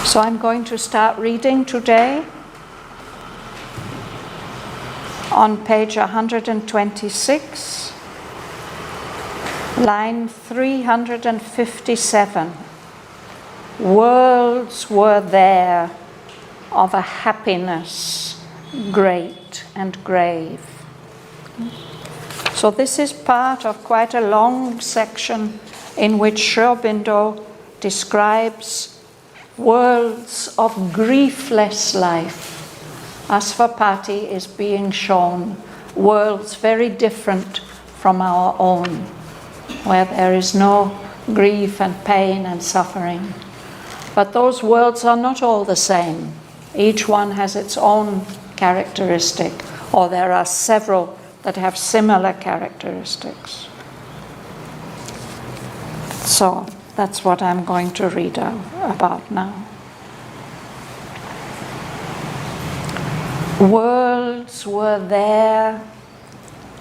So I'm going to start reading today on page 126, line 357. Worlds were there of a happiness great and grave. So this is part of quite a long section in which Sri Aurobindo describes worlds of griefless life. Asvapati is being shown worlds very different from our own, where there is no grief and pain and suffering. But those worlds are not all the same. Each one has its own characteristic, or there are several that have similar characteristics. So that's what I'm going to read about now. Worlds were there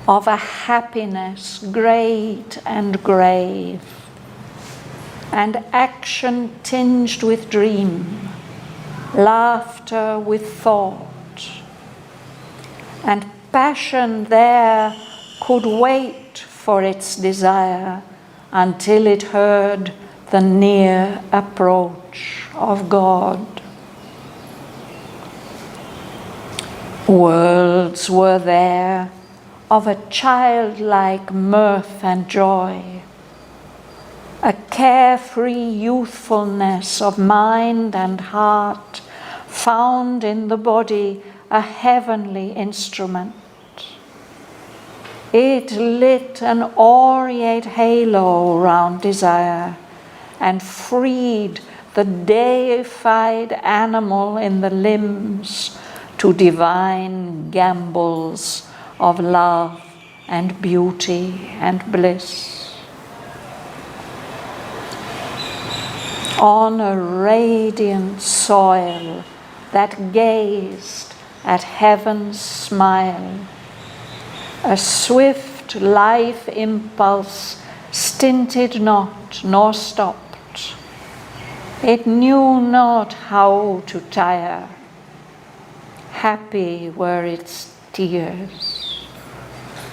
of a happiness great and grave, and action tinged with dream, laughter with thought, and passion there could wait for its desire until it heard the near approach of God. Worlds were there of a childlike mirth and joy, a carefree youthfulness of mind and heart, found in the body a heavenly instrument. It lit an aureate halo round desire and freed the deified animal in the limbs to divine gambols of love and beauty and bliss. On a radiant soil that gazed at heaven's smile, a swift life impulse stinted not nor stopped. It knew not how to tire. Happy were its tears.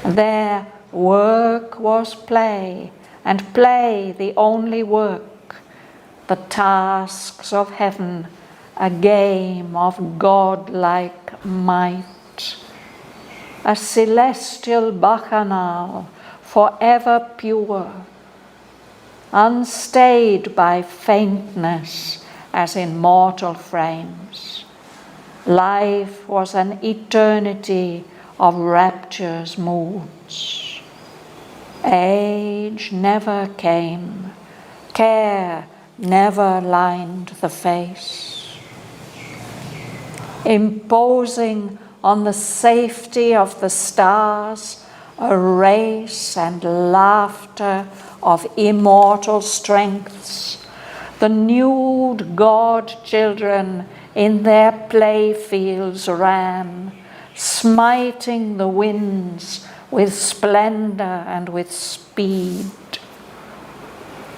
Their work was play, and play the only work, the tasks of heaven, a game of godlike might, a celestial bacchanal forever pure, unstayed by faintness as in mortal frames. Life was an eternity of rapture's moods. Age never came, care never lined the face. Imposing on the safety of the stars, a race and laughter of immortal strengths, the nude god children in their playfields ran, smiting the winds with splendor and with speed.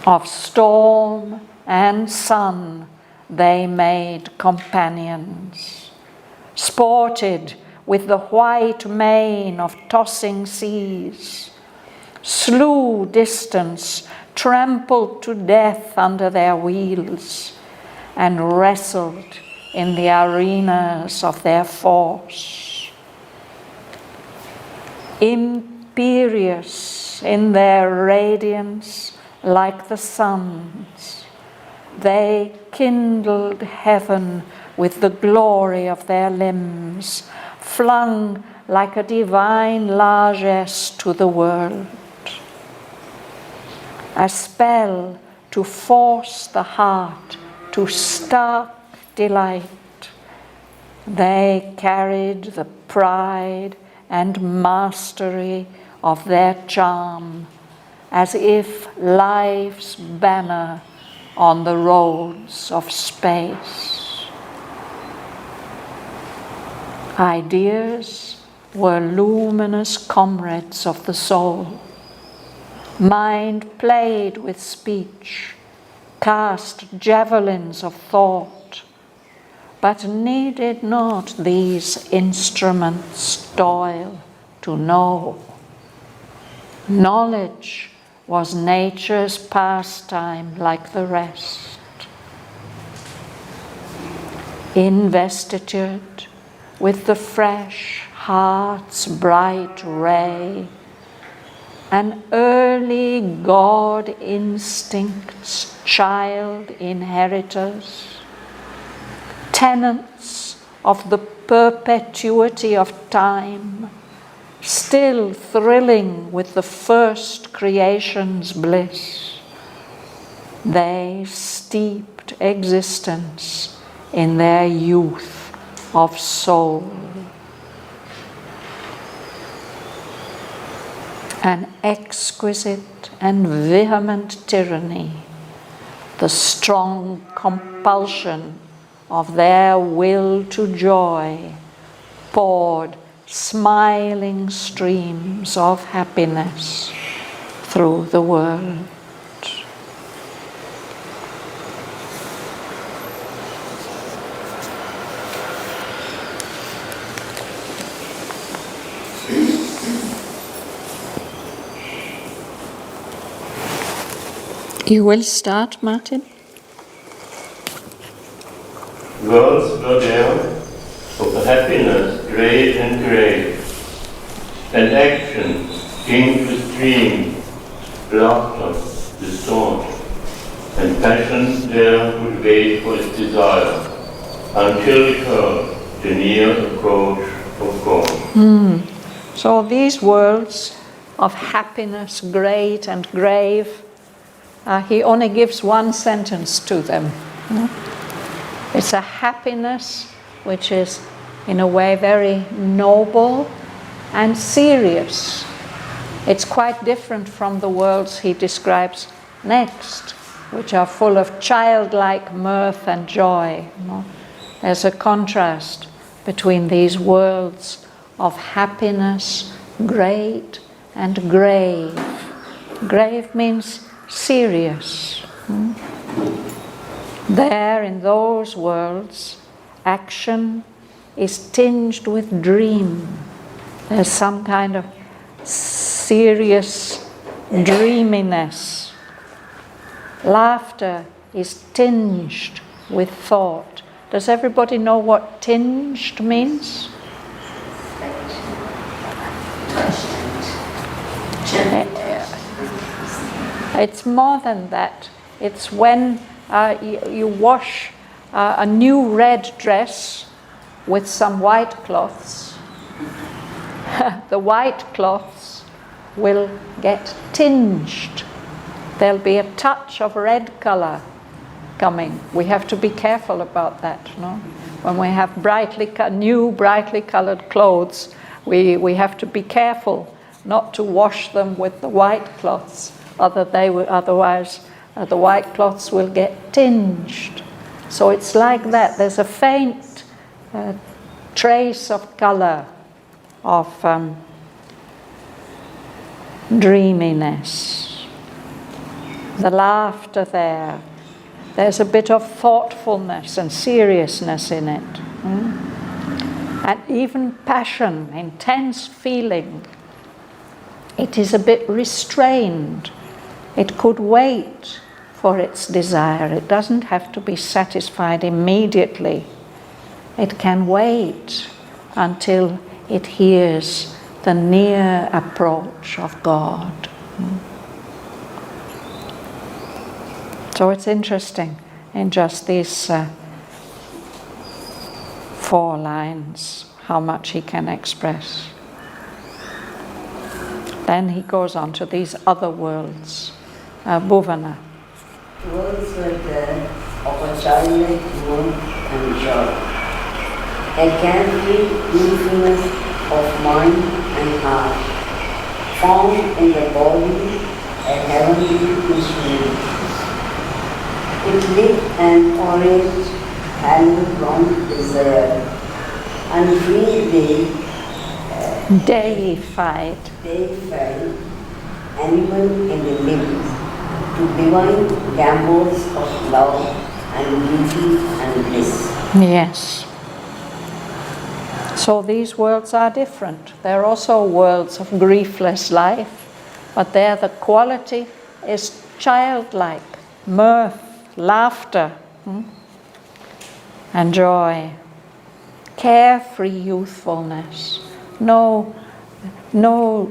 Of storm and sun they made companions, sported with the white mane of tossing seas, slew distance, trampled to death under their wheels, and wrestled in the arenas of their force. Imperious in their radiance like the suns, they kindled heaven with the glory of their limbs, flung like a divine largesse to the world. A spell to force the heart to stark delight, they carried the pride and mastery of their charm as if life's banner on the roads of space. Ideas were luminous comrades of the soul. Mind played with speech, cast javelins of thought, but needed not these instruments toil to know. Knowledge was nature's pastime like the rest. Investitured with the fresh heart's bright ray, an early God instinct's child inheritors, tenants of the perpetuity of time, still thrilling with the first creation's bliss, they steeped existence in their youth of soul. An exquisite and vehement tyranny, the strong compulsion of their will to joy, poured smiling streams of happiness through the world. You will start, Martin? Worlds were there of a happiness great and great, and action king to stream, laughter with thought, and passion there would wait for its desire, until it heard the near approach of God. So these worlds of happiness, great and grave, he only gives one sentence to them. It's a happiness which is, in a way, very noble and serious. It's quite different from the worlds he describes next, which are full of childlike mirth and joy. There's a contrast between these worlds of happiness, great and grave. Grave means serious. There, in those worlds, action is tinged with dream. There's some kind of serious dreaminess. Laughter is tinged with thought. Does everybody know what tinged means? It's more than that. It's when you wash a new red dress with some white cloths. The white cloths will get tinged. There'll be a touch of red color coming. We have to be careful about that, no? When we have new brightly colored clothes, we have to be careful not to wash them with the white cloths. Otherwise, the white cloths will get tinged. So it's like that. There's a faint trace of color, of dreaminess. The laughter there, there's a bit of thoughtfulness and seriousness in it. And even passion, intense feeling, it is a bit restrained. It could wait for its desire. It doesn't have to be satisfied immediately. It can wait until it hears the near approach of God. So it's interesting in just these 4 lines how much he can express. Then he goes on to these other worlds. Bhuvana. Worlds were there of a childlike mirth and joy, a carefree youthfulness of mind and heart, formed in the body a heavenly instrument. It lit an orange hallowed long desire, and freely deified animal in the limbs to divine gambols of love and beauty and bliss. Yes. So these worlds are different. They're also worlds of griefless life, but there the quality is childlike, mirth, laughter, and joy. Carefree youthfulness, no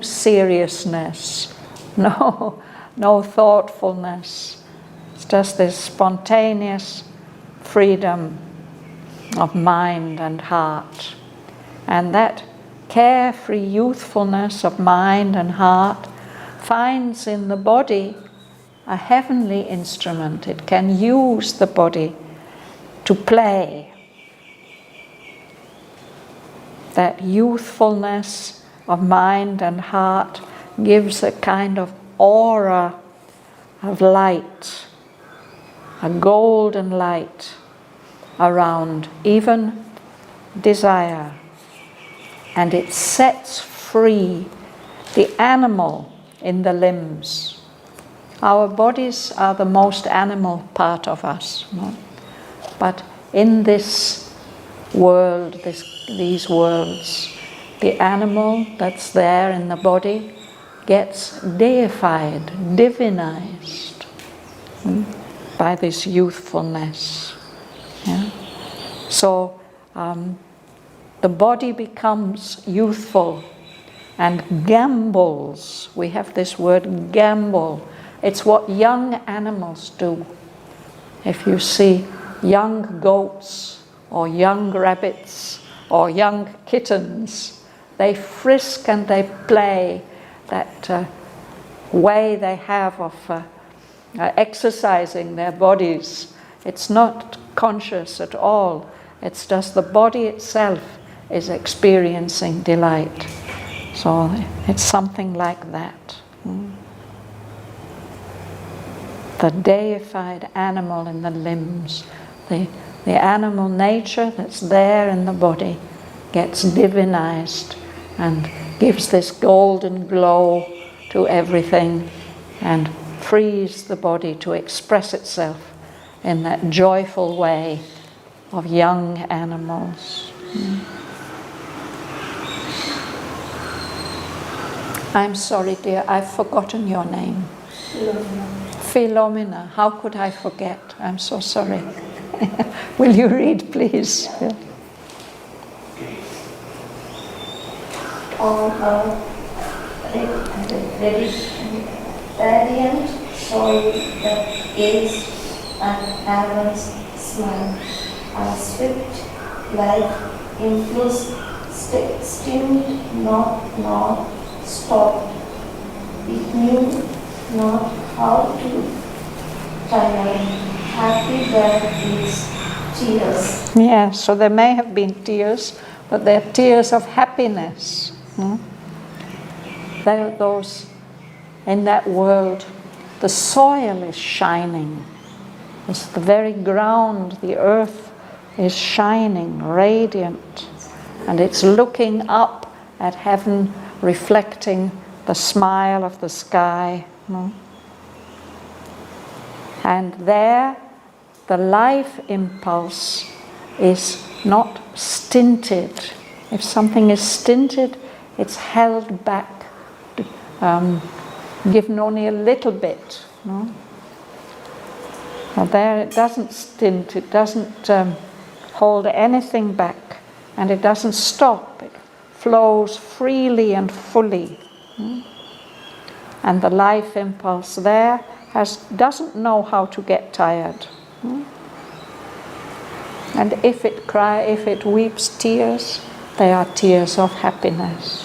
seriousness, no thoughtfulness. It's just this spontaneous freedom of mind and heart. And that carefree youthfulness of mind and heart finds in the body a heavenly instrument. It can use the body to play. That youthfulness of mind and heart gives a kind of aura of light, a golden light around even desire. And it sets free the animal in the limbs. Our bodies are the most animal part of us, no? But in this world, these worlds, the animal that's there in the body gets deified, divinized by this youthfulness. Yeah? So the body becomes youthful and gambols. We have this word gambol. It's what young animals do. If you see young goats or young rabbits or young kittens, they frisk and they play. That way they have of exercising their bodies. It's not conscious at all. It's just the body itself is experiencing delight. So it's something like that. The deified animal in the limbs, the animal nature that's there in the body gets divinized and gives this golden glow to everything and frees the body to express itself in that joyful way of young animals. I'm sorry, dear, I've forgotten your name. Philomena. How could I forget? I'm so sorry. Will you read, please? Yeah. On a radiant soil that gazed at heaven's smile, a swift life influence stemmed not stopped. It knew not how to tire. Happy that is tears. Yeah, so there may have been tears, but they're tears of happiness. They're those, in that world, the soil is shining. It's the very ground, the earth is shining, radiant, and it's looking up at heaven, reflecting the smile of the sky. And there, the life impulse is not stinted. If something is stinted, it's held back, given only a little bit. No? But there it doesn't stint, it doesn't hold anything back, and it doesn't stop. It flows freely and fully. And the life impulse there doesn't know how to get tired. And if it weeps tears, they are tears of happiness.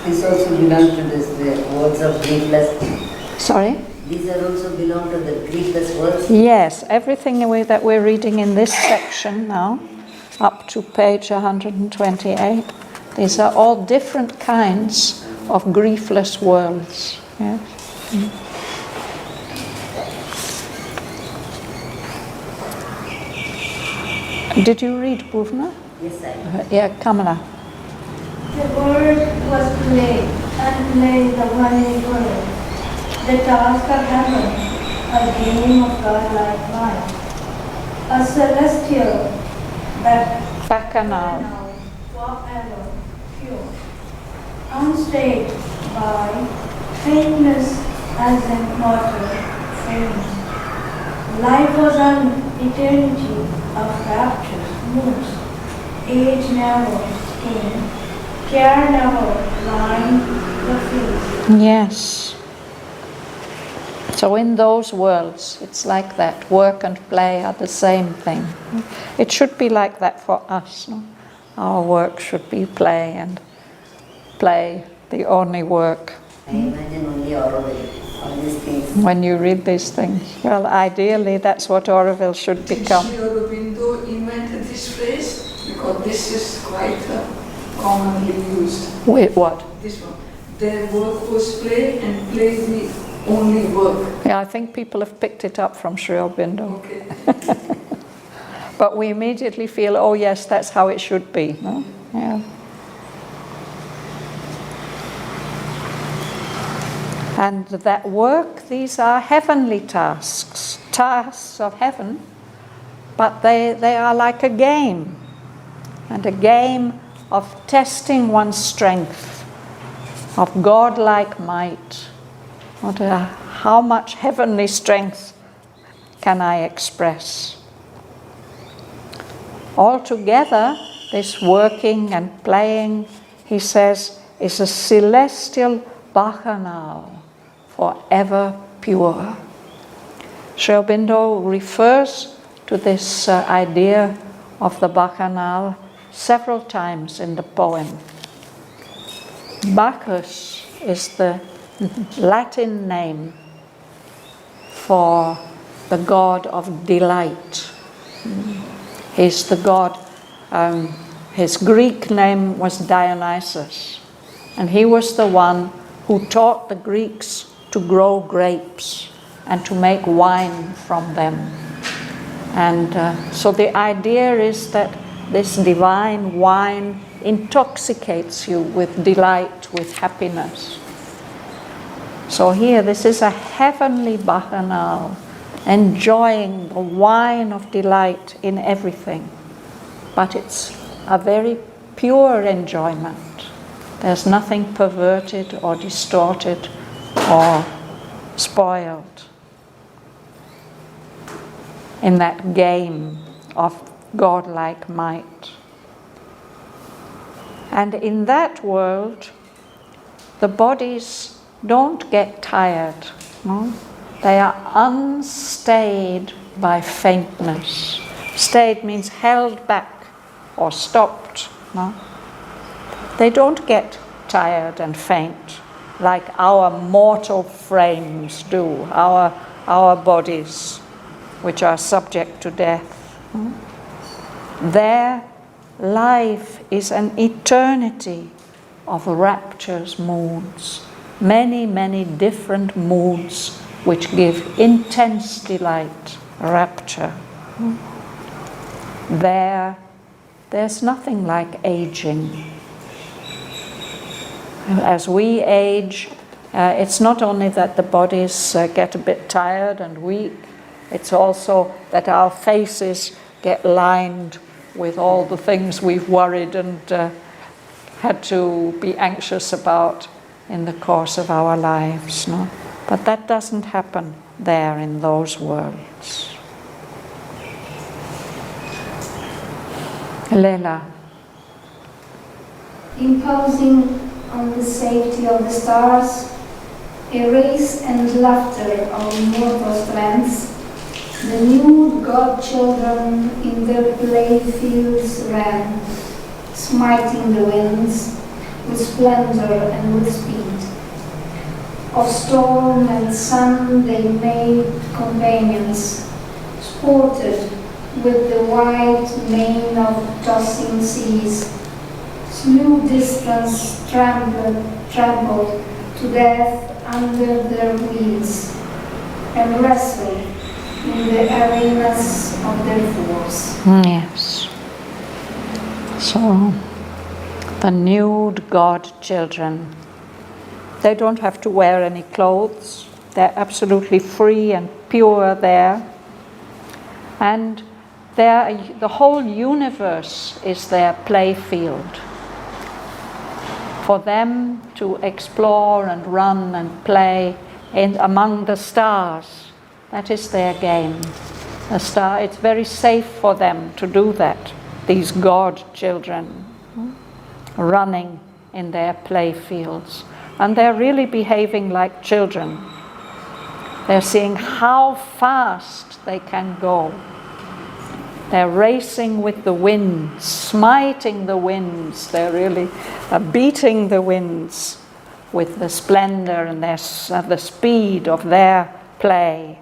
This also belongs to the words of griefless. Sorry? These are also belong to the griefless words? Yes, everything that we're reading in this section now, up to page 128, these are all different kinds of griefless worlds. Yes? Did you read Bhuvna? Yes, I did. Yeah, Kamala. The word was played, and played the one word. the task of heaven, a game of godlike life, a celestial that Bacchanal. forever pure, unstayed by faintness as in mortal frames. Life was an eternity of rapturous moods. Age never came, care never lined the face. Yes. So in those worlds, it's like that. Work and play are the same thing. It should be like that for us. No? Our work should be play, and play the only work. I imagine only Auroville, all these things. When you read these things, well, ideally that's what Auroville should become. Sri Aurobindo invented this phrase because this is quite commonly used. Wait, what? This one. Their work was play and play the only work. Yeah, I think people have picked it up from Sri Aurobindo. Okay. But we immediately feel, oh yes, that's how it should be. No? Yeah. And that work, these are heavenly tasks, tasks of heaven, but they are like a game, and a game of testing one's strength, of godlike might. How much heavenly strength can I express? Altogether, this working and playing, he says, is a celestial bacchanal, forever pure. Sri Aurobindo refers to this idea of the bacchanal several times in the poem. Bacchus is the Latin name for the god of delight. He's the god, his Greek name was Dionysus, and he was the one who taught the Greeks to grow grapes and to make wine from them. And so the idea is that this divine wine intoxicates you with delight, with happiness. So here, this is a heavenly bacchanal, enjoying the wine of delight in everything. But it's a very pure enjoyment. There's nothing perverted or distorted or spoiled in that game of godlike might. And in that world, the bodies don't get tired. No? They are unstayed by faintness. Stayed means held back or stopped. No? They don't get tired and faint like our mortal frames do, our bodies, which are subject to death. Their life is an eternity of rapturous moods, many, many different moods which give intense delight, rapture. There's nothing like aging. As we age, it's not only that the bodies get a bit tired and weak, it's also that our faces get lined with all the things we've worried and had to be anxious about in the course of our lives. No? But that doesn't happen there in those worlds. Leila. Imposing on the safety of the stars, a race and laughter of mortal friends, the nude godchildren in their playfields ran, smiting the winds with splendor and with speed. Of storm and sun they made companions, sported with the white mane of tossing seas, slew distance trampled to death under their wheels, and wrestled in the arenas of their force. Yes. So, the nude god children, they don't have to wear any clothes. They're absolutely free and pure there. And the whole universe is their play field for them to explore and run and play among the stars. That is their game. It's very safe for them to do that, these God children, running in their play fields. And they're really behaving like children. They're seeing how fast they can go. They're racing with the winds, smiting the winds. They're really beating the winds with the splendor and the speed of their play.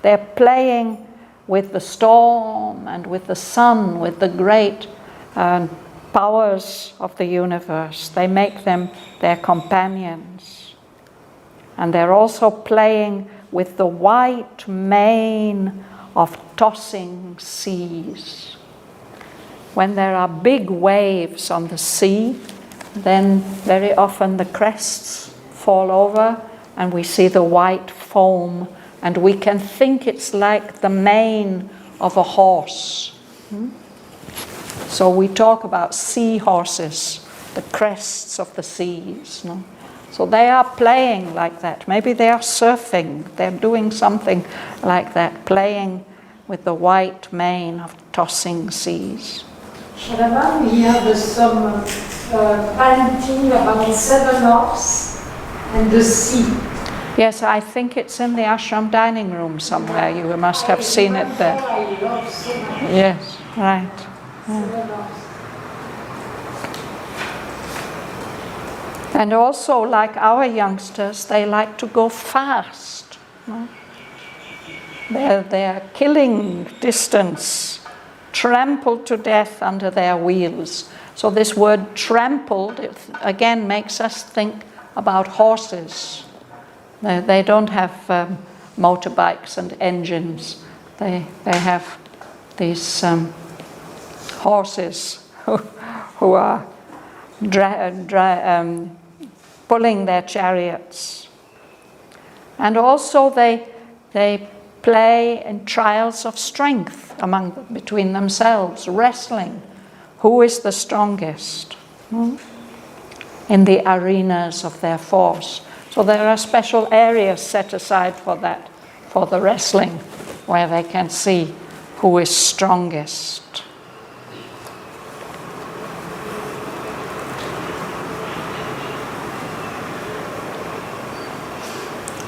They're playing with the storm and with the sun, with the great powers of the universe. They make them their companions. And they're also playing with the white mane of tossing seas. When there are big waves on the sea, then very often the crests fall over and we see the white foam, and we can think it's like the mane of a horse. So we talk about sea horses, the crests of the seas. No? So they are playing like that. Maybe they are surfing. They're doing something like that, playing with the white mane of tossing seas. Shraddhavan, we have some painting about 7 horses and the sea. Yes, I think it's in the ashram dining room somewhere. You must have seen it there. I love so much. Yes, right. Yeah. And also, like our youngsters, they like to go fast. No? They're killing distance, trampled to death under their wheels. So this word trampled, it again makes us think about horses. They don't have motorbikes and engines. They have these horses who are pulling their chariots. And also they play in trials of strength between themselves, wrestling. Who is the strongest? In the arenas of their force. So there are special areas set aside for that, for the wrestling, where they can see who is strongest.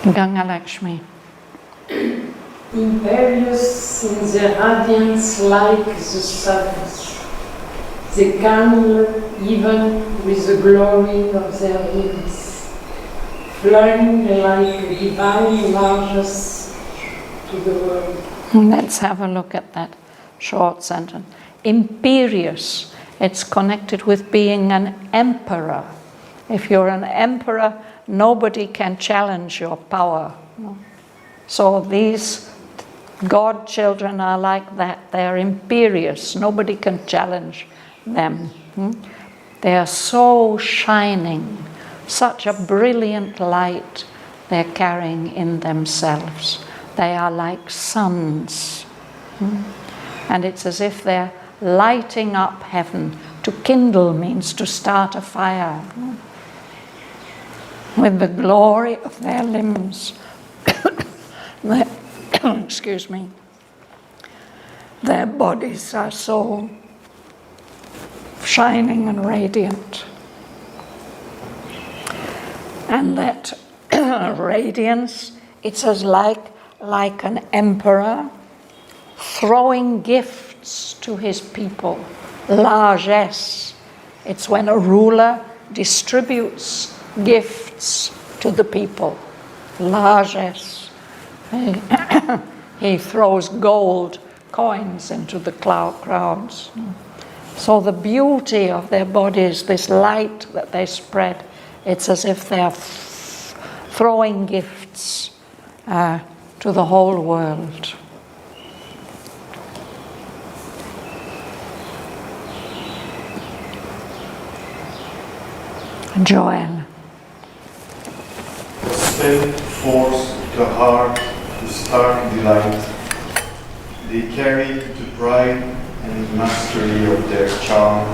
Ganga Lakshmi. Imperious in the radiance like the suns, they kindle even with the glory of their wings, flying like divine largesse to the world. Let's have a look at that short sentence. Imperious, it's connected with being an emperor. If you're an emperor, nobody can challenge your power. So these God children are like that. They're imperious. Nobody can challenge them. They are so shining, such a brilliant light they're carrying in themselves. They are like suns. And it's as if they're lighting up heaven. To kindle means to start a fire. With the glory of their limbs. Excuse me. Their bodies are so shining and radiant. And that radiance, it's as like an emperor throwing gifts to his people. Largesse. It's when a ruler distributes gifts to the people. Largesse. He throws gold coins into the crowds. So the beauty of their bodies, this light that they spread, it's as if they're throwing gifts to the whole world. Joel. force the heart to stark delight. They carry to pride and mastery of their charm,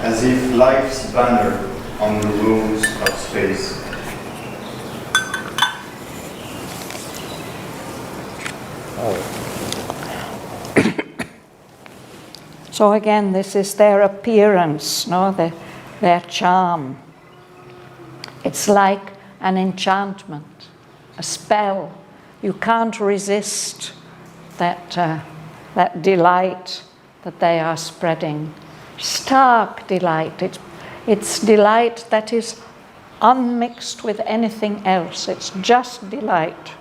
as if life's banner on the wings of space. So again, this is their appearance, no? Their charm. It's like an enchantment, a spell. You can't resist that delight that they are spreading. Stark delight. It's delight that is unmixed with anything else. It's just delight.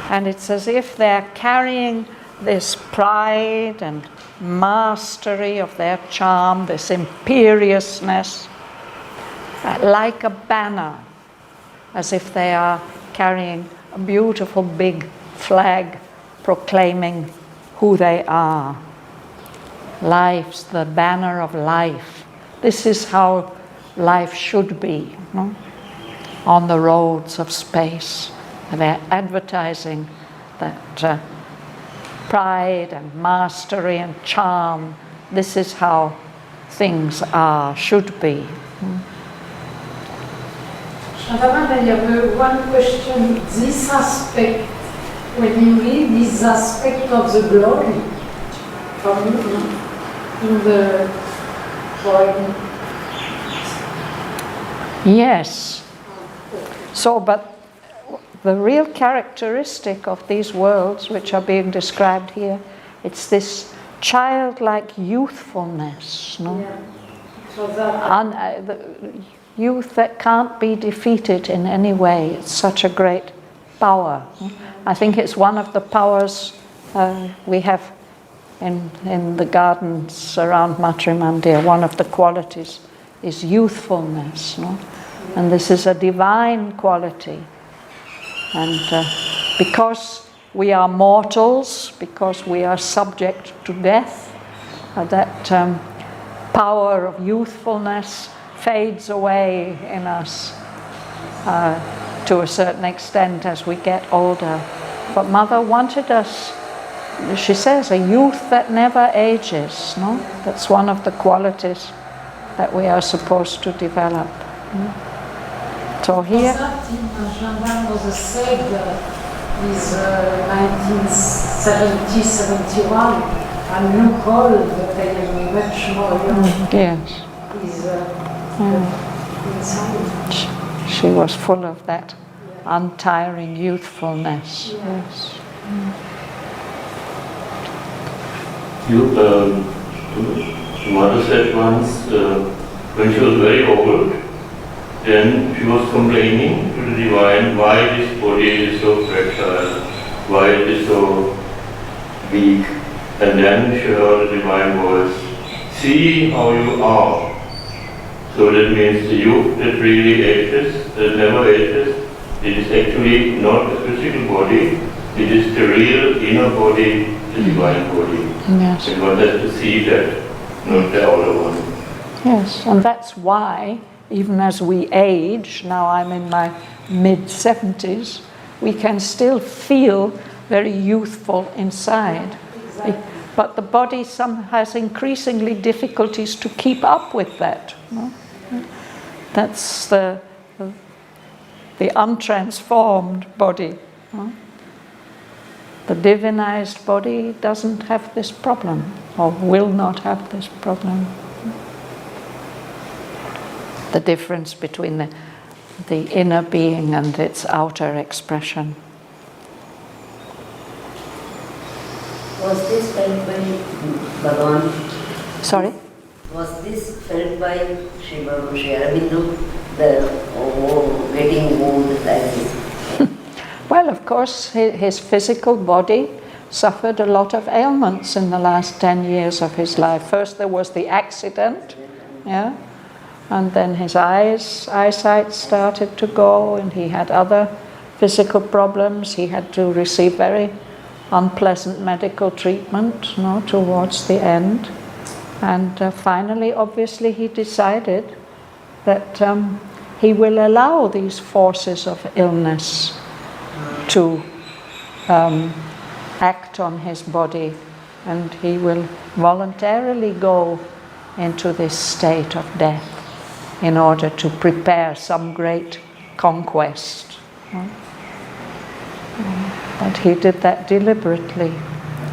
And it's as if they're carrying this pride and mastery of their charm, this imperiousness, like a banner, as if they are carrying a beautiful big flag proclaiming who they are. Life's the banner of life. This is how life should be, no? On the roads of space. They're advertising that pride and mastery and charm. This is how things are, should be. Shraddhavan, I have one question. This aspect, when you read this aspect of the glory from in the poem. Yes. So, but the real characteristic of these worlds which are being described here, it's this childlike youthfulness, no? Yeah. So that The youth that can't be defeated in any way. It's such a great power. I think it's one of the powers we have in the gardens around Matrimandir. One of the qualities is youthfulness, no? And this is a divine quality. And because we are mortals, because we are subject to death, that power of youthfulness fades away in us to a certain extent as we get older. But Mother wanted us, she says, a youth that never ages, no? That's one of the qualities that we are supposed to develop. So here... Shraddhavan was said is 1970-71, and look old, but I am much more young. Yes. Is inside. She was full of that untiring youthfulness. Yes. Mother said once, when she was very old, then she was complaining to the Divine why this body is so fragile, why it is so weak. And then she heard the Divine voice, see how you are. So that means the youth that really ages, that never ages, it is actually not a physical body, it is the real inner body, the divine body. Yes. And one has to see that, not the outer one. Yes, and that's why, even as we age, now I'm in my mid-70s, we can still feel very youthful inside. Exactly. But the body has increasingly difficulties to keep up with that. No? That's the untransformed body. No? The divinized body doesn't have this problem, or will not have this problem. The difference between the inner being and its outer expression. Was this felt by Bhagavan? Sorry? Was this felt by Sri Aurobindo, the waiting wound like this? Well, of course, his physical body suffered a lot of ailments in the last 10 years of his life. First there was the accident, yeah, and then his eyesight started to go, and he had other physical problems. He had to receive very unpleasant medical treatment, towards the end. And finally, obviously, he decided that he will allow these forces of illness to act on his body, and he will voluntarily go into this state of death in order to prepare some great conquest. But he did that deliberately,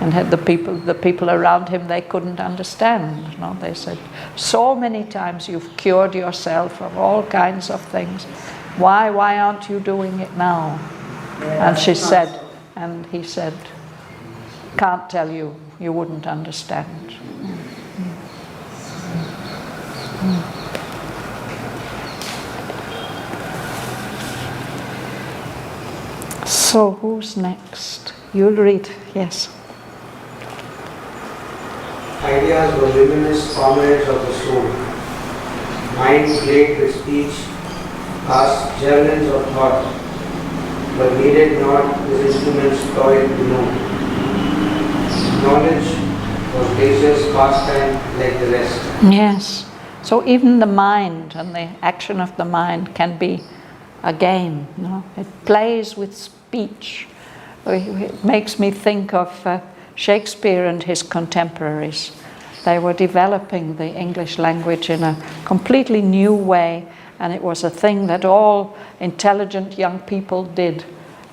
and had the people around him, they couldn't understand. They said, so many times you've cured yourself of all kinds of things. Why aren't you doing it now? And she said, and he said, can't tell you, you wouldn't understand. So who's next? You'll read, yes. Ideas were luminous comrades of the soul. Mind played with speech, cast javelins of thought, but needed not his instruments toil to know. Knowledge was nature's pastime like the rest. Yes. So even the mind and the action of the mind can be a game. It plays with speech. It makes me think of Shakespeare and his contemporaries. They were developing the English language in a completely new way, and it was a thing that all intelligent young people did.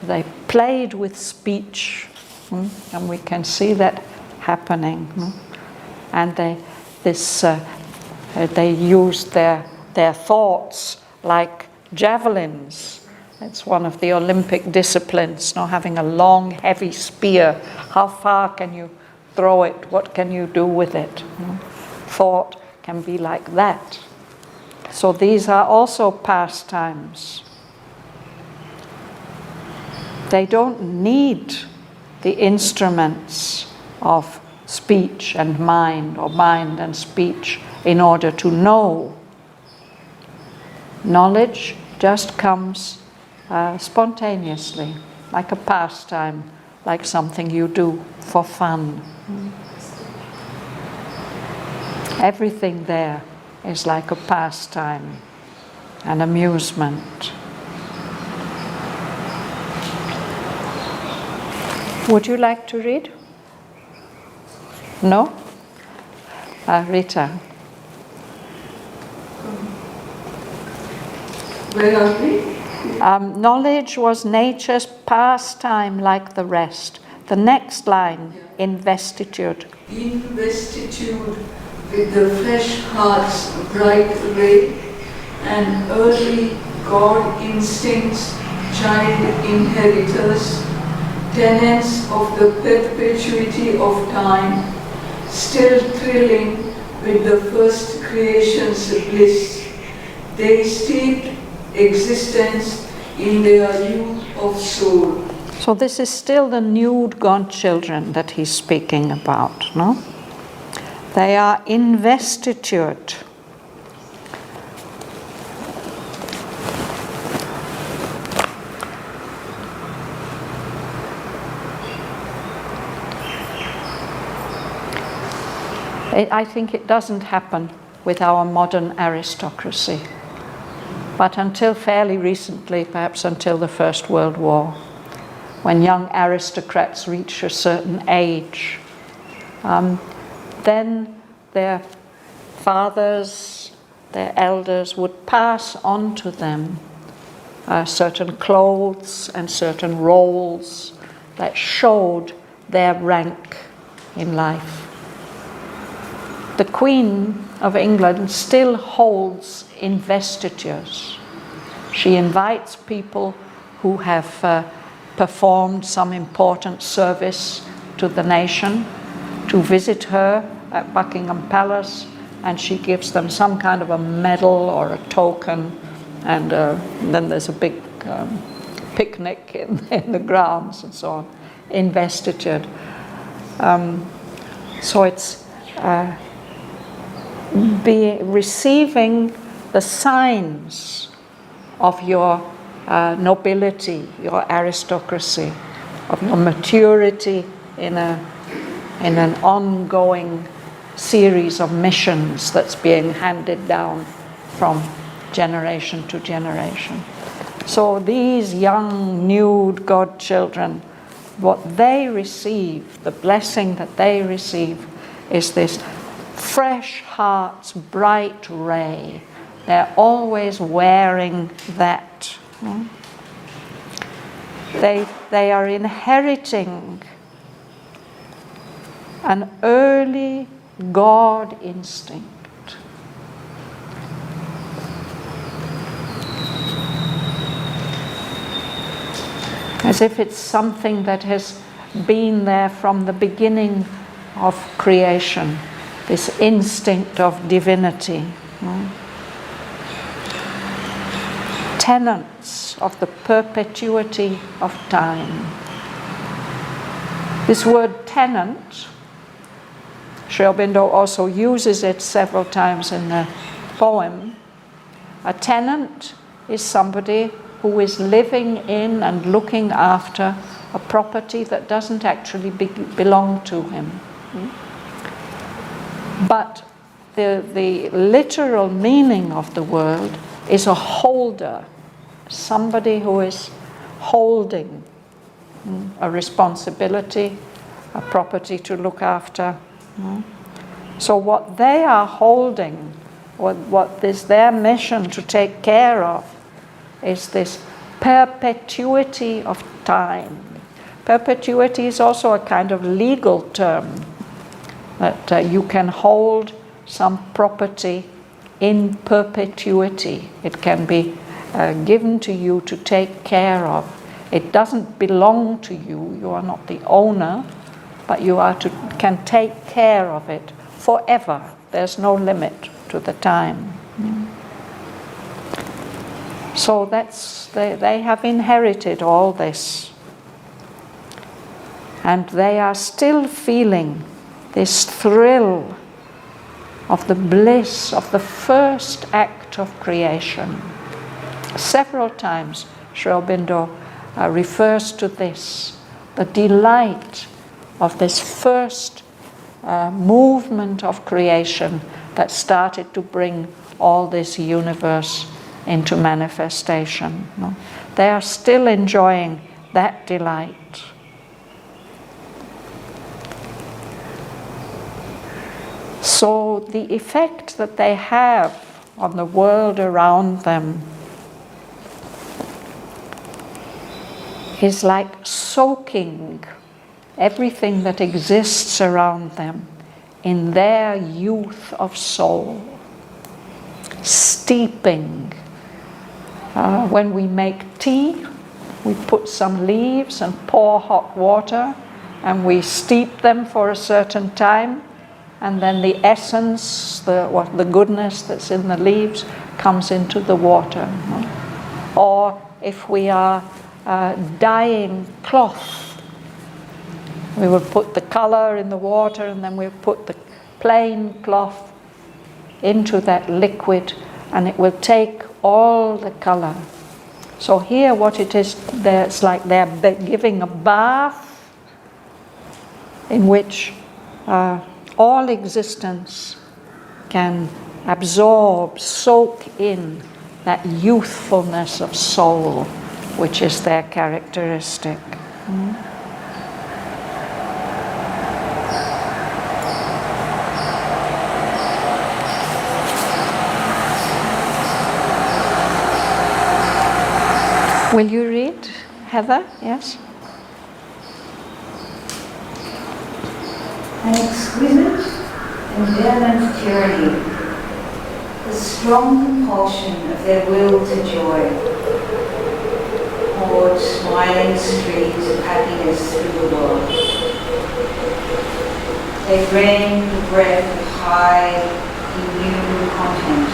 They played with speech, and we can see that happening. And they used their thoughts like javelins. It's one of the Olympic disciplines, having a long, heavy spear. How far can you throw it? What can you do with it? Thought can be like that. So these are also pastimes. They don't need the instruments of speech and mind, or mind and speech, in order to know. Knowledge just comes spontaneously, like a pastime, like something you do for fun. Everything there is like a pastime, an amusement. Would you like to read? No? Rita. Where are we? Knowledge was nature's pastime like the rest. The next line, investitude. Investitude with the fresh heart's bright ray and early God instincts, child inheritors, tenants of the perpetuity of time, still thrilling with the first creation's bliss. They steeped existence in their youth of soul. So this is still the nude godchildren that he's speaking about, no? They are investitured. I think it doesn't happen with our modern aristocracy. But until fairly recently, perhaps until the First World War, when young aristocrats reach a certain age, then their fathers, their elders would pass on to them certain clothes and certain roles that showed their rank in life. The Queen of England still holds investitures. She invites people who have performed some important service to the nation to visit her at Buckingham Palace, and she gives them some kind of a medal or a token, and then there's a big picnic in the grounds and so on, investitured. So it's receiving the signs of your nobility, your aristocracy, of your maturity in an ongoing series of missions that's being handed down from generation to generation. So these young, nude godchildren, what they receive, the blessing that they receive, is this fresh heart's bright ray. They're always wearing that. They are inheriting an early God instinct. As if it's something that has been there from the beginning of creation, this instinct of divinity. Tenets of the perpetuity of time. This word tenant, Sri Aurobindo also uses it several times in the poem. A tenant is somebody who is living in and looking after a property that doesn't actually belong to him. But the literal meaning of the word is a holder, somebody who is holding a responsibility, a property to look after. So what they are holding, what is their mission to take care of, is this perpetuity of time. Perpetuity is also a kind of legal term, that you can hold some property in perpetuity. It can be given to you to take care of. It doesn't belong to you. You are not the owner, but you can take care of it forever. There's no limit to the time. So they have inherited all this. And they are still feeling this thrill of the bliss of the first act of creation. Several times Sri Aurobindo refers to this, the delight of this first movement of creation that started to bring all this universe into manifestation. They are still enjoying that delight. So the effect that they have on the world around them is like soaking everything that exists around them in their youth of soul, steeping. When we make tea, we put some leaves and pour hot water, and we steep them for a certain time, and then the essence, the goodness that's in the leaves comes into the water. Or if we are dyeing cloth, we will put the color in the water, and then we'll put the plain cloth into that liquid, and it will take all the color. So here what it is, it's like they're giving a bath in which all existence can absorb, soak in that youthfulness of soul, which is their characteristic. Will you read, Heather? Yes? An exquisite and vehement tyranny, the strong compulsion of their will to joy, poured smiling streams of happiness through the world. They drained the breath of high, immune content,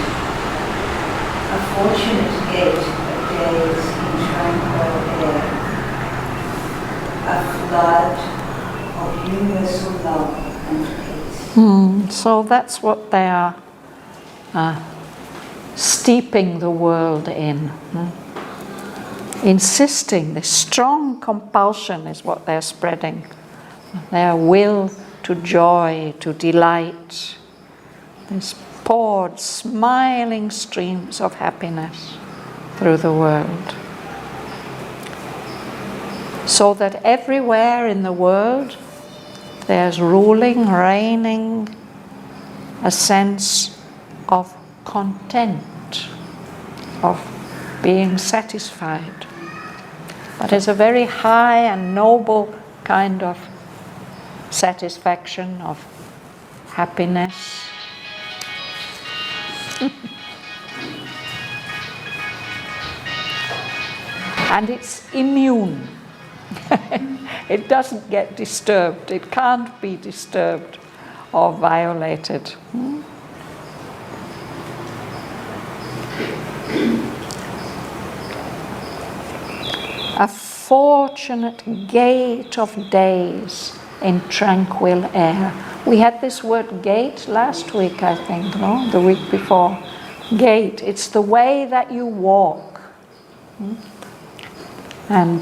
a fortunate gate of days in tranquil air, a flood of universal love and peace. So that's what they are steeping the world in. Insisting, this strong compulsion is what they're spreading. Their will to joy, to delight. This poured smiling streams of happiness through the world. So that everywhere in the world there's ruling, reigning a sense of content, of being satisfied. But it's a very high and noble kind of satisfaction, of happiness. And it's immune. It doesn't get disturbed. It can't be disturbed or violated. A fortunate gate of days in tranquil air. We had this word gate last week, I think, no? The week before. Gate, it's the way that you walk. And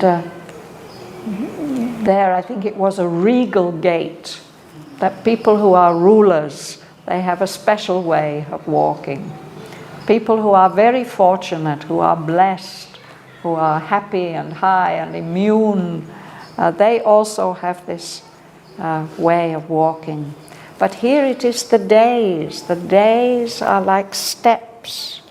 there, I think it was a regal gait, that people who are rulers, they have a special way of walking. People who are very fortunate, who are blessed, who are happy and high and immune, they also have this way of walking. But here it is the days. The days are like steps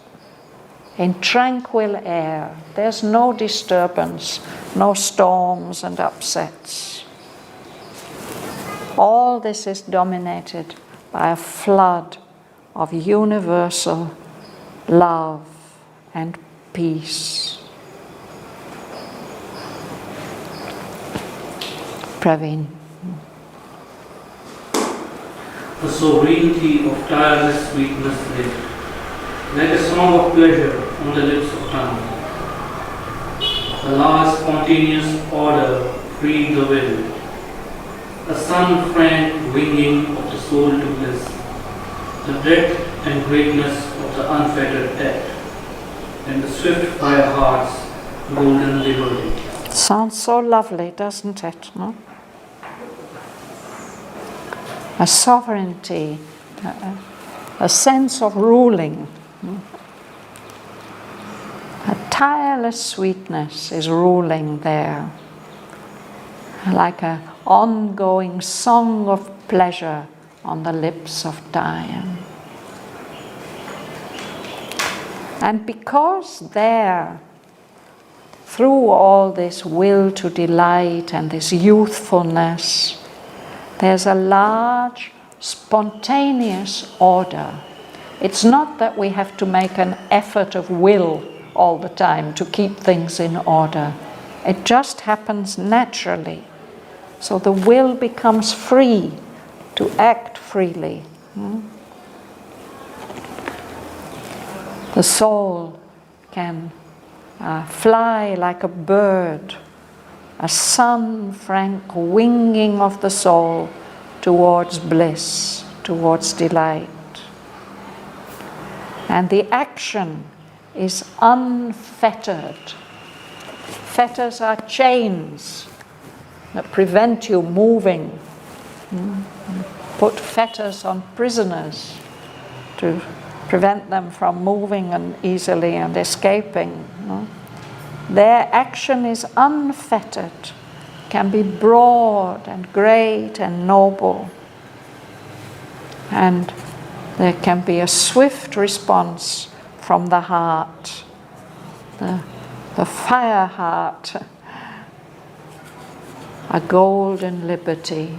in tranquil air. There's no disturbance, no storms and upsets. All this is dominated by a flood of universal love and peace. Praveen. The sovereignty of tireless sweetness lit, like a song of pleasure on the lips of tongue. A large spontaneous order freed the will, a sun-frank winging of the soul to bliss, the breadth and greatness of the unfettered act, and the swift fire heart's golden liberty. Sounds so lovely, doesn't it? No? A sovereignty, a sense of ruling. A tireless sweetness is ruling there, like an ongoing song of pleasure on the lips of Diane. And because there, through all this will to delight and this youthfulness, there's a large, spontaneous order. It's not that we have to make an effort of will all the time to keep things in order. It just happens naturally. So the will becomes free to act freely. The soul can fly like a bird, a sun-frank winging of the soul towards bliss, towards delight. And the action is unfettered. Fetters are chains that prevent you moving. Put fetters on prisoners to prevent them from moving and easily and escaping. Their action is unfettered, can be broad and great and noble. And there can be a swift response from the heart, the fire heart. A golden liberty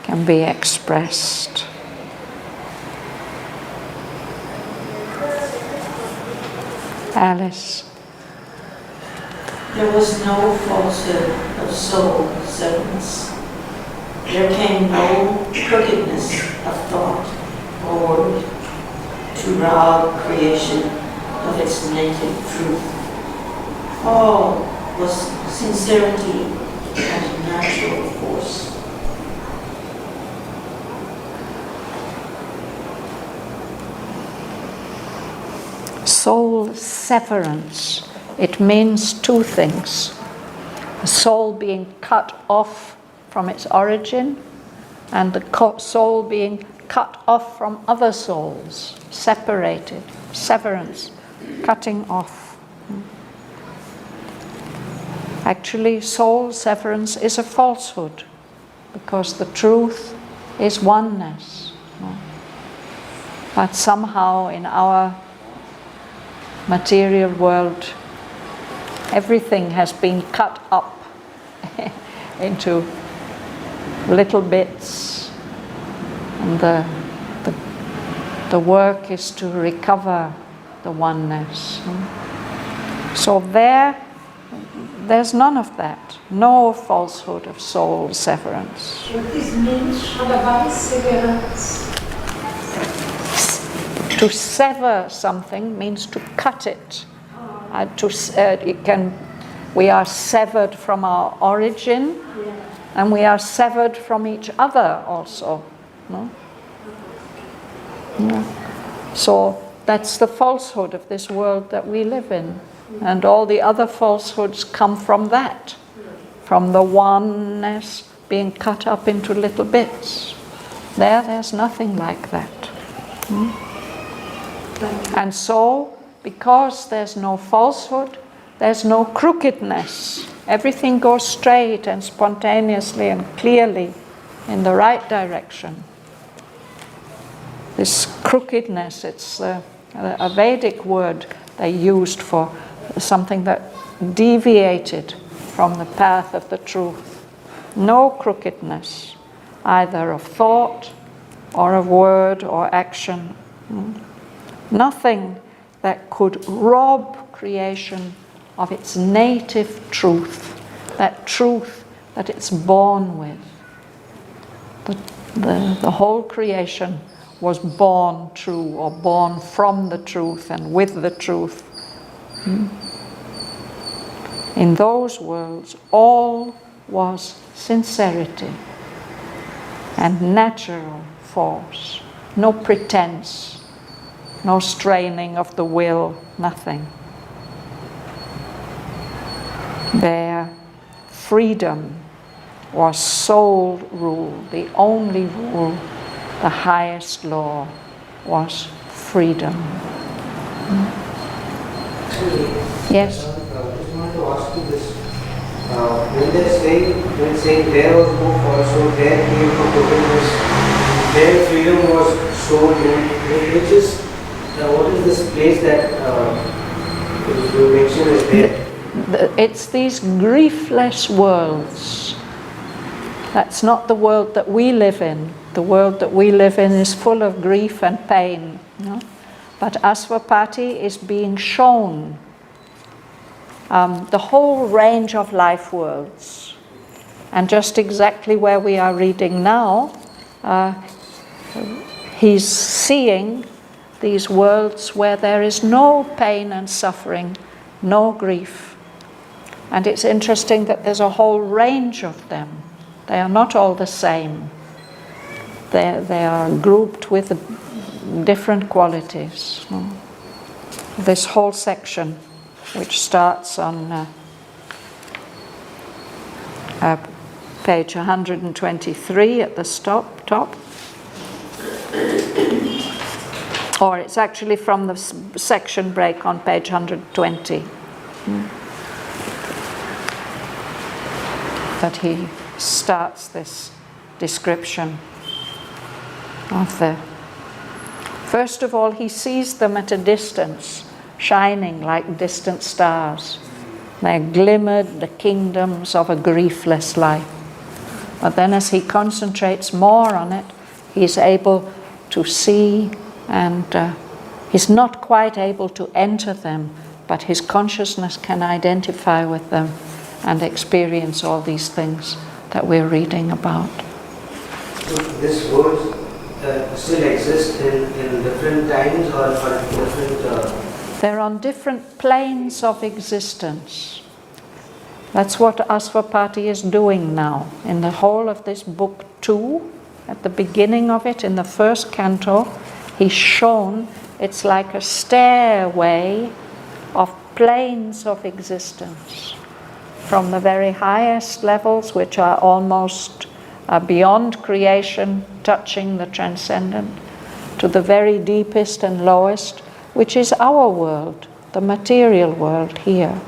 can be expressed. Alice. There was no falsehood of soul servants. There came no crookedness of thought or word to rob creation of its native truth. All was sincerity and natural force. Soul severance. It means two things. The soul being cut off from its origin and the soul being cut off from other souls, separated, severance, cutting off. Actually, soul severance is a falsehood, because the truth is oneness. But somehow in our material world, everything has been cut up into little bits, and the work is to recover the oneness. So there's none of that, no falsehood of soul severance. What this means, Shraddhavan, severance? To sever something means to cut it. We are severed from our origin, and we are severed from each other also. No? Yeah. So that's the falsehood of this world that we live in. And all the other falsehoods come from that, from the oneness being cut up into little bits. There's nothing like that. And so, because there's no falsehood, there's no crookedness. Everything goes straight and spontaneously and clearly in the right direction. This crookedness, it's a Vedic word they used for something that deviated from the path of the truth. No crookedness, either of thought or of word or action. Nothing that could rob creation of its native truth, that truth that it's born with. The whole creation was born true, or born from the truth and with the truth. In those worlds, all was sincerity and natural force, no pretense, no straining of the will, nothing. Their freedom was soul rule, the only rule, the highest law was freedom. Yes? I just wanted to ask you this. When saying there was no falsehood, there came from brokenness, their freedom was soul rule, which is, what is this place that you mentioned is there? It's these griefless worlds. That's not the world that we live in. The world that we live in is full of grief and pain. No? But Asvapati is being shown the whole range of life worlds. And just exactly where we are reading now, he's seeing these worlds where there is no pain and suffering, no grief. And it's interesting that there's a whole range of them. They are not all the same. They are grouped with different qualities. This whole section, which starts on page 123 at the top, or it's actually from the section break on page 120. That he starts this description of the... First of all, he sees them at a distance, shining like distant stars. They glimmered the kingdoms of a griefless life. But then as he concentrates more on it, he's able to see, and he's not quite able to enter them, but his consciousness can identify with them and experience all these things that we're reading about. So this world still exists in different times or different... They're on different planes of existence. That's what Asvapati is doing now. In the whole of this book 2, at the beginning of it, in the first canto, he's shown it's like a stairway of planes of existence. From the very highest levels, which are almost beyond creation, touching the transcendent, to the very deepest and lowest, which is our world, the material world here.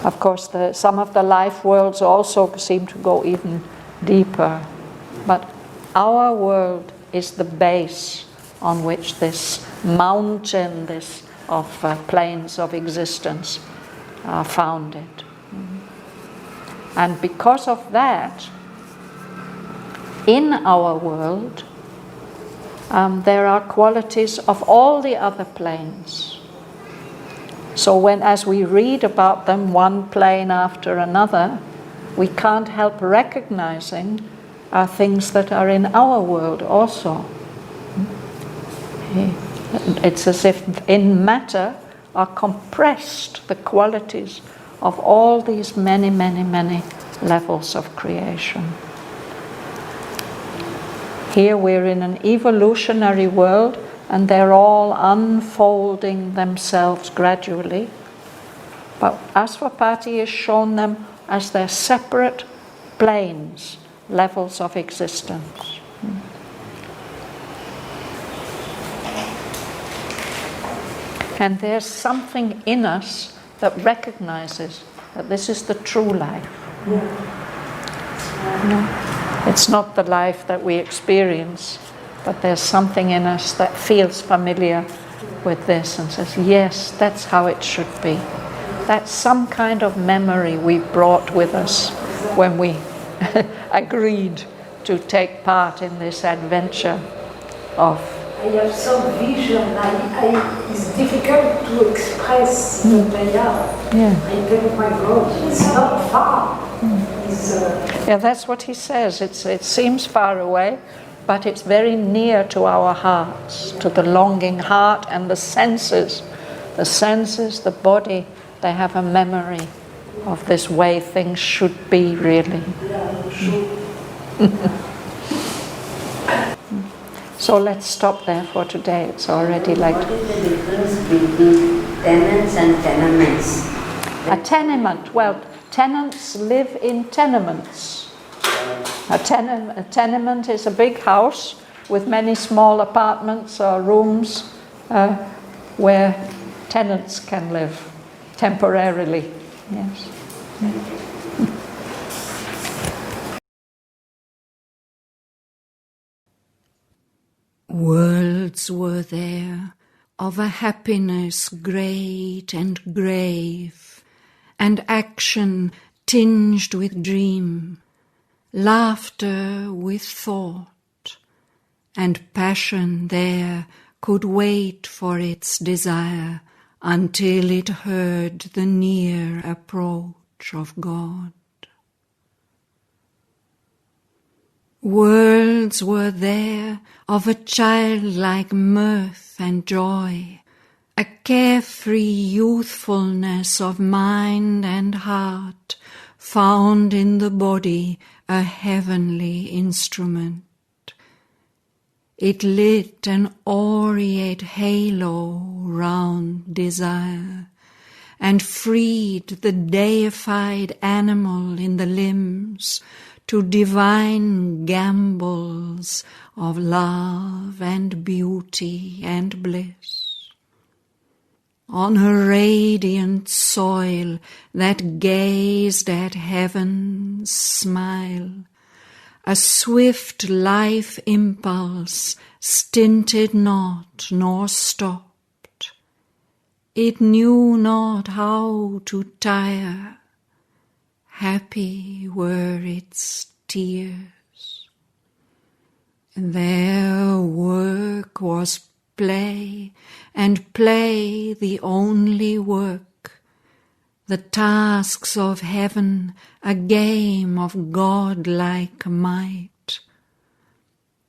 Of course, some of the life worlds also seem to go even deeper, but our world is the base on which this mountain of planes of existence are founded. And because of that, in our world, there are qualities of all the other planes. So as we read about them, one plane after another, we can't help recognizing things that are in our world also. It's as if in matter are compressed the qualities of all these many, many, many levels of creation. Here we're in an evolutionary world, and they're all unfolding themselves gradually. But Asvapati has shown them as their separate planes, levels of existence. And there's something in us that recognizes that this is the true life. It's not the life that we experience, but there's something in us that feels familiar with this and says, yes, that's how it should be. That's some kind of memory we brought with us when we agreed to take part in this adventure of... I have some vision. It's difficult to express what I have. I tell my God, it's not far. Yeah, that's what he says. It seems far away, but it's very near to our hearts, to the longing heart and the senses. The senses, the body, they have a memory of this way things should be, really. So let's stop there for today. It's already like... What is the difference between tenants and tenements? A tenement, well, tenants live in tenements. A tenement is a big house with many small apartments or rooms where tenants can live temporarily. Yes. Worlds were there of a happiness great and grave, and action tinged with dream, laughter with thought, and passion there could wait for its desire until it heard the near approach of God. Worlds were there of a childlike mirth and joy, a carefree youthfulness of mind and heart, found in the body a heavenly instrument. It lit an aureate halo round desire, and freed the deified animal in the limbs to divine gambols of love and beauty and bliss. On a radiant soil that gazed at heaven's smile, a swift life impulse stinted not nor stopped. It knew not how to tire. Happy were its tears. Their work was play, and play the only work, the tasks of heaven a game of godlike might,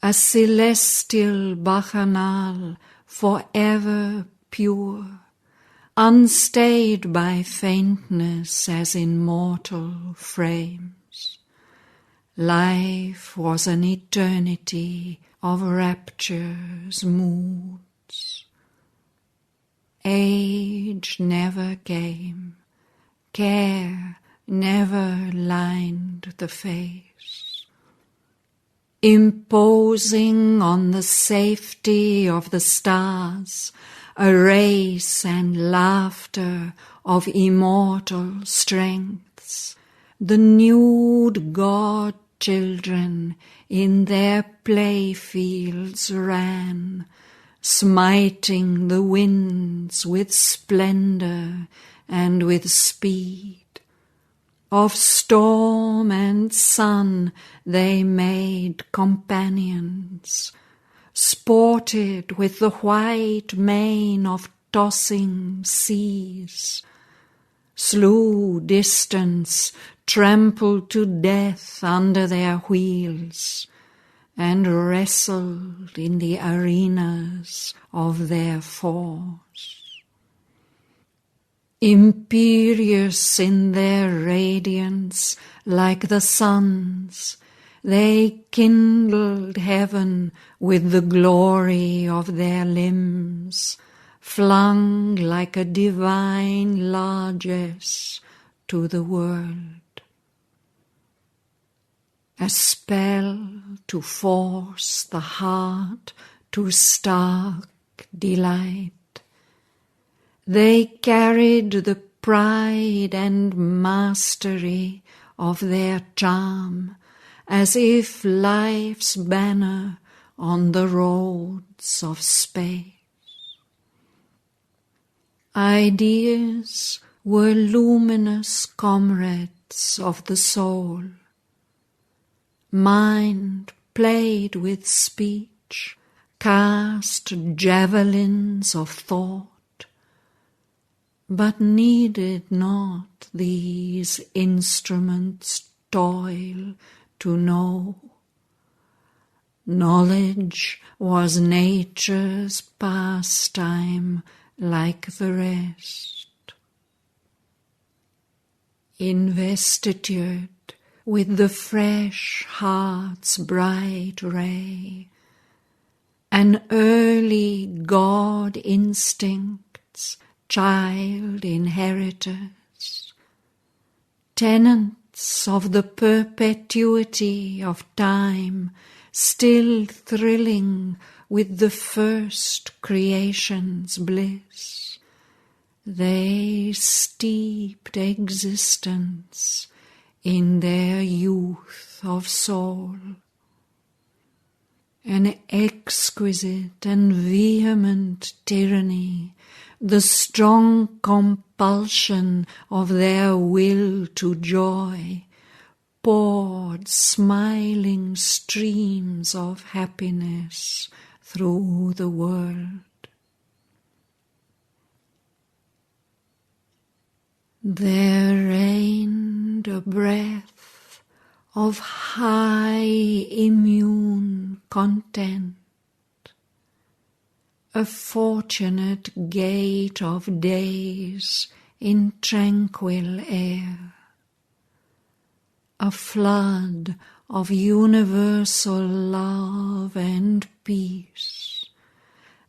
a celestial bacchanal forever pure, unstayed by faintness as in mortal frames. Life was an eternity of rapture's moods. Age never came, care never lined the face. imposing on the safety of the stars a race and laughter of immortal strengths. The nude god children in their playfields ran, smiting the winds with splendor and with speed. Of storm and sun they made companions, sported with the white mane of tossing seas, slew distance, trampled to death under their wheels, and wrestled in the arenas of their force. Imperious in their radiance, like the suns, they kindled heaven with the glory of their limbs, flung like a divine largesse to the world. A spell to force the heart to stark delight. They carried the pride and mastery of their charm, as if life's banner on the roads of space. Ideas were luminous comrades of the soul. Mind played with speech, cast javelins of thought, but needed not these instruments toil to know. Knowledge was nature's pastime like the rest. Investitured with the fresh heart's bright ray, an early God instinct's child inheritors, tenants of the perpetuity of time, still thrilling with the first creation's bliss, they steeped existence in their youth of soul. An exquisite and vehement tyranny, the strong compulsion of their will to joy, poured smiling streams of happiness through the world. There reigned a breath of high immune content, a fortunate gate of days in tranquil air, a flood of universal love and peace,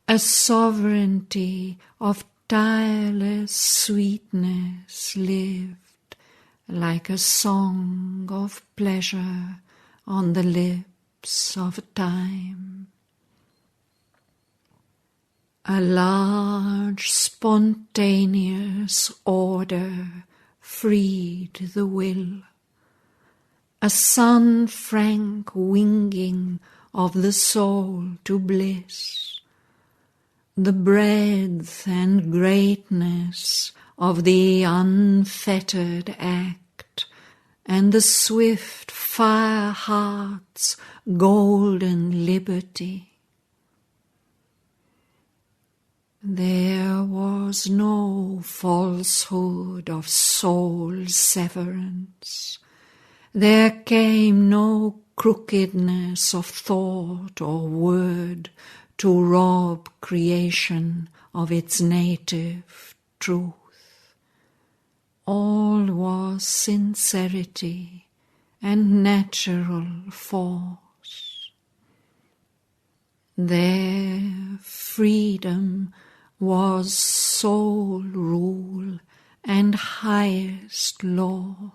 a sovereignty of tireless sweetness lived like a song of pleasure on the lips of time. A large spontaneous order freed the will, a sun-frank winging of the soul to bliss, the breadth and greatness of the unfettered act, and the swift fire heart's golden liberty. There was no falsehood of soul severance. There came no crookedness of thought or word to rob creation of its native truth. All was sincerity and natural force. There freedom was sole rule and highest law.